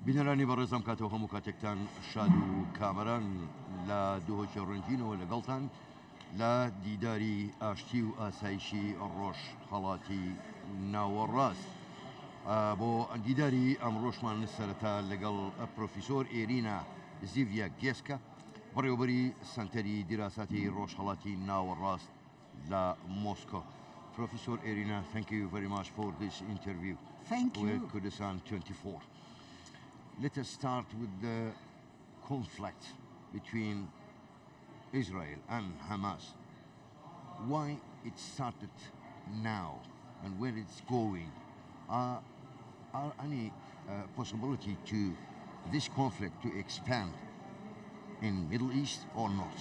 بینەرانی بەڕێزم کاتەوە هەموو کاتێکتان شاد و کامەران لە دووهۆکی ڕنجینەوە لەگەڵتان لە دیداری ئاشتی و ئاسایشی ڕۆژ هەڵاتی ناوەڕاست. بۆ دیداری ئەمڕۆژمان سەرەتا لەگەڵ پرۆفیسۆر ئێرینا زیڤیاگێسکا بەڕێوەبەری سنتەری دیراساتی ڕۆژهەڵاتی ناوەڕاست لە مۆسکۆ. Professor Irina, thank you very much for this interview. Thank you. With Kurdistan24. Let us start with the conflict between Israel and Hamas. Why it started now and where it's going? Are any possibility to this conflict to expand in Middle East or not?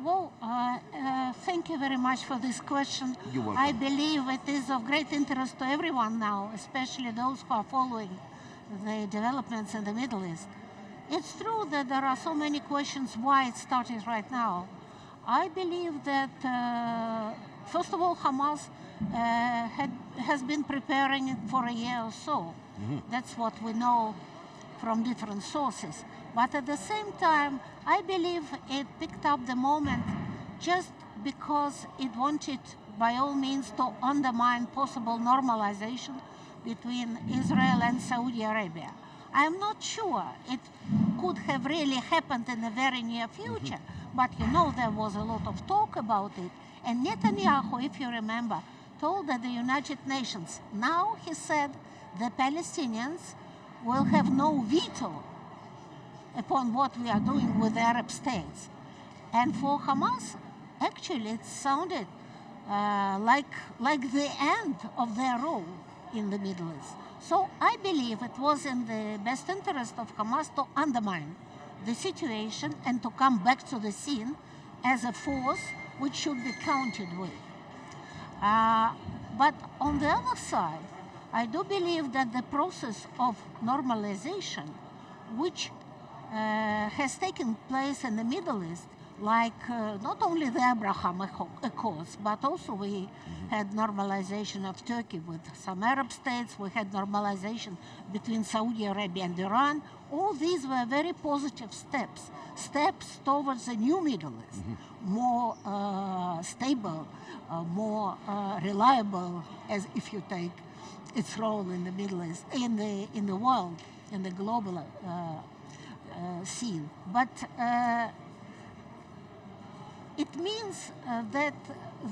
Well, thank you very much for this question. You're welcome. I believe it is of great interest to everyone now, especially those who are following the developments in the Middle East. It's true that there are so many questions why it started right now. I believe that, first of all, Hamas has been preparing it for a year or so. Mm-hmm. That's what we know from different sources. But at the same time, I believe it picked up the moment just because it wanted, by all means, to undermine possible normalization between Israel and Saudi Arabia. I am not sure it could have really happened in the very near future, but you know there was a lot of talk about it. And Netanyahu, if you remember, told at the United Nations, now he said the Palestinians will have no veto upon what we are doing with the Arab states. And for Hamas, actually it sounded like the end of their role in the Middle East. So I believe it was in the best interest of Hamas to undermine the situation and to come back to the scene as a force which should be counted with. But on the other side, I do believe that the process of normalization, which has taken place in the Middle East, like not only the Abraham Accords, but also we had normalization of Turkey with some Arab states, we had normalization between Saudi Arabia and Iran. All these were very positive steps towards a new Middle East, more stable, more reliable, as if you take its role in the Middle East, in the world, in the global scene. But it means that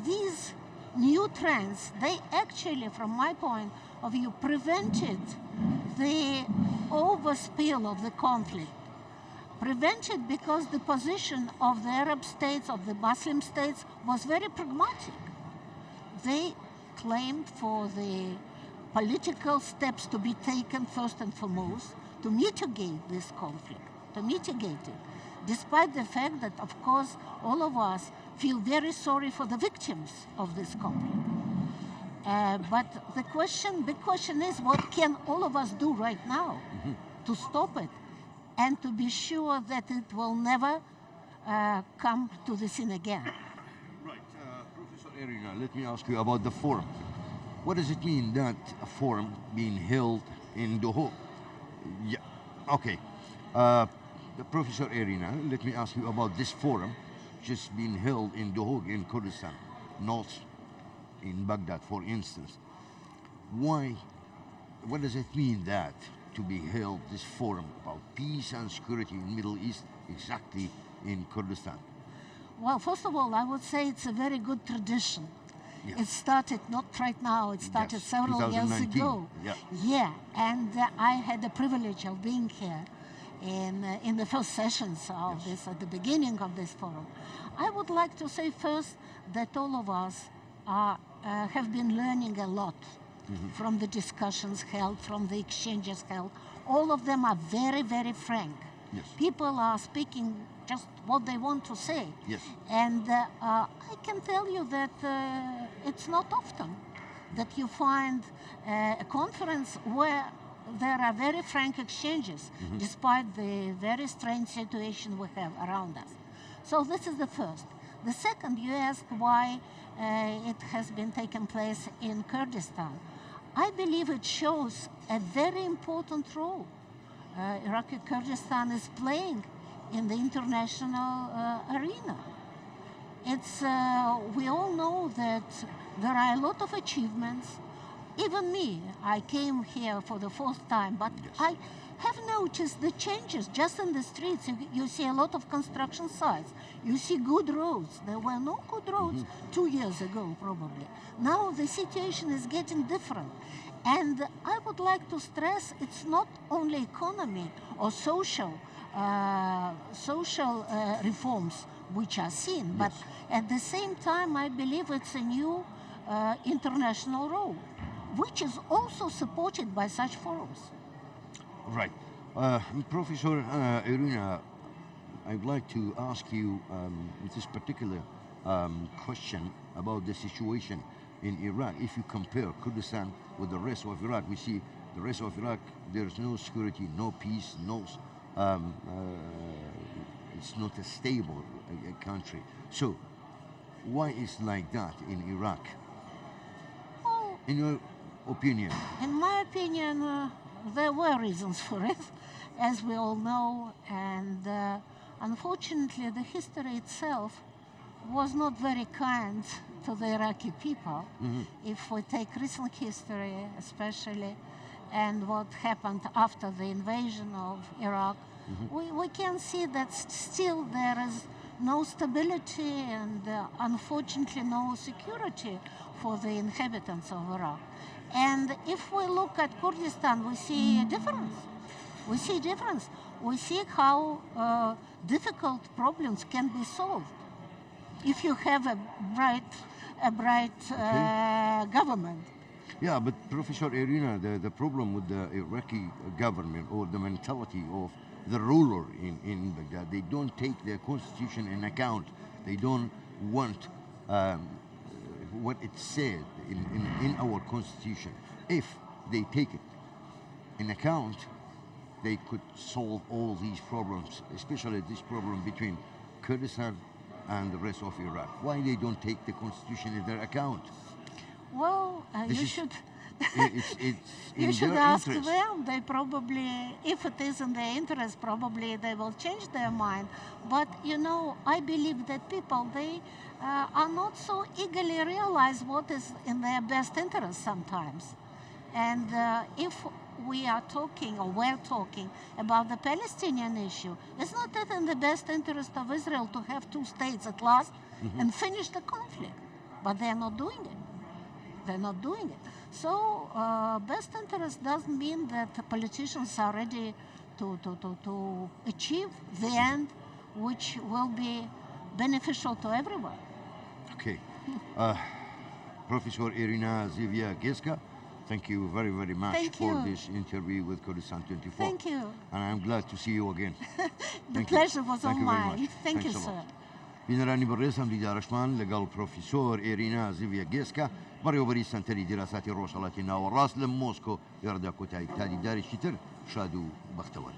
these new trends, they actually, from my point of view, prevented the overspill of the conflict. Prevented because the position of the Arab states, of the Muslim states, was very pragmatic. They claimed for the political steps to be taken first and foremost to mitigate this conflict, to mitigate it. Despite the fact that, of course, all of us feel very sorry for the victims of this conflict. But the big question is, what can all of us do right now to stop it and to be sure that it will never come to the scene again? Right. Professor Irina, let me ask you about the forum. What does it mean that a forum being held in Doha? Yeah. Okay. Professor Irina, let me ask you about this forum just being held in Doha in Kurdistan, not in Baghdad, for instance. Why? What does it mean that to be held this forum about peace and security in Middle East exactly in Kurdistan? Well, first of all, I would say it's a very good tradition. Yeah. It started not right now, it started several years ago. Yeah, and I had the privilege of being here in the first sessions of this, at the beginning of this forum. I would like to say first that all of us have been learning a lot from the discussions held, from the exchanges held. All of them are very, very frank. Yes. People are speaking just what they want to say. Yes. And I can tell you that it's not often that you find a conference where there are very frank exchanges, despite the very strange situation we have around us. So this is the first. The second, you asked why it has been taking place in Kurdistan. I believe it shows a very important role Iraqi Kurdistan is playing in the international arena. It's we all know that there are a lot of achievements. Even me, I came here for the fourth time, but Yes. I have noticed the changes just in the streets. You see a lot of construction sites. You see good roads. There were no good roads 2 years ago, probably. Now the situation is getting different. And I would like to stress it's not only economy or social reforms which are seen, but at the same time, I believe it's a new international role, which is also supported by such forums. Right. Professor Irina, I'd like to ask you this particular question about the situation in Iraq. If you compare Kurdistan with the rest of Iraq, we see the rest of Iraq, there's no security, no peace, it's not a stable country. So, why is like that in Iraq? Well, In your opinion? in my opinion, there were reasons for it, as we all know, and unfortunately, the history itself was not very kind to the Iraqi people. If we take recent history, especially, and what happened after the invasion of Iraq, we can see that still there is no stability and unfortunately no security for the inhabitants of Iraq. And if we look at Kurdistan, we see a difference. We see difference. We see how difficult problems can be solved if you have a bright government. Yeah, but Professor Irina, the problem with the Iraqi government or the mentality of the ruler in Baghdad, they don't take their constitution in account. They don't want what it said in our constitution. If they take it in account, they could solve all these problems, especially this problem between Kurdistan and the rest of Iraq. Why they don't take the constitution in their account? Well, This you is- should. It's You in should their ask interest. them. They probably, if it is in their interest, probably they will change their mind. But I believe that people they are not so eagerly realize what is in their best interest sometimes. And if we are talking or we're talking about the Palestinian issue, it's not that in the best interest of Israel to have two states at last and finish the conflict. But they're not doing it. They're not doing it. So best interest doesn't mean that the politicians are ready to achieve the end, which will be beneficial to everyone. Okay. Professor Rina Zigiaviska, thank you very, very much Thank for you. this interview with Kurdistan24. Thank you. And I'm glad to see you again. The Thank you. pleasure was Thank all you very mine. much. Thank you, Thanks a lot. sir. بنراني بالرسم دي دارشمان لقال بروفيسور إيرينا زيفياغيسكا بريو بريستان تري دراسات الروشالاتي ناو راس لموسكو يردكو تاي تادي داري شتر شادو بختوان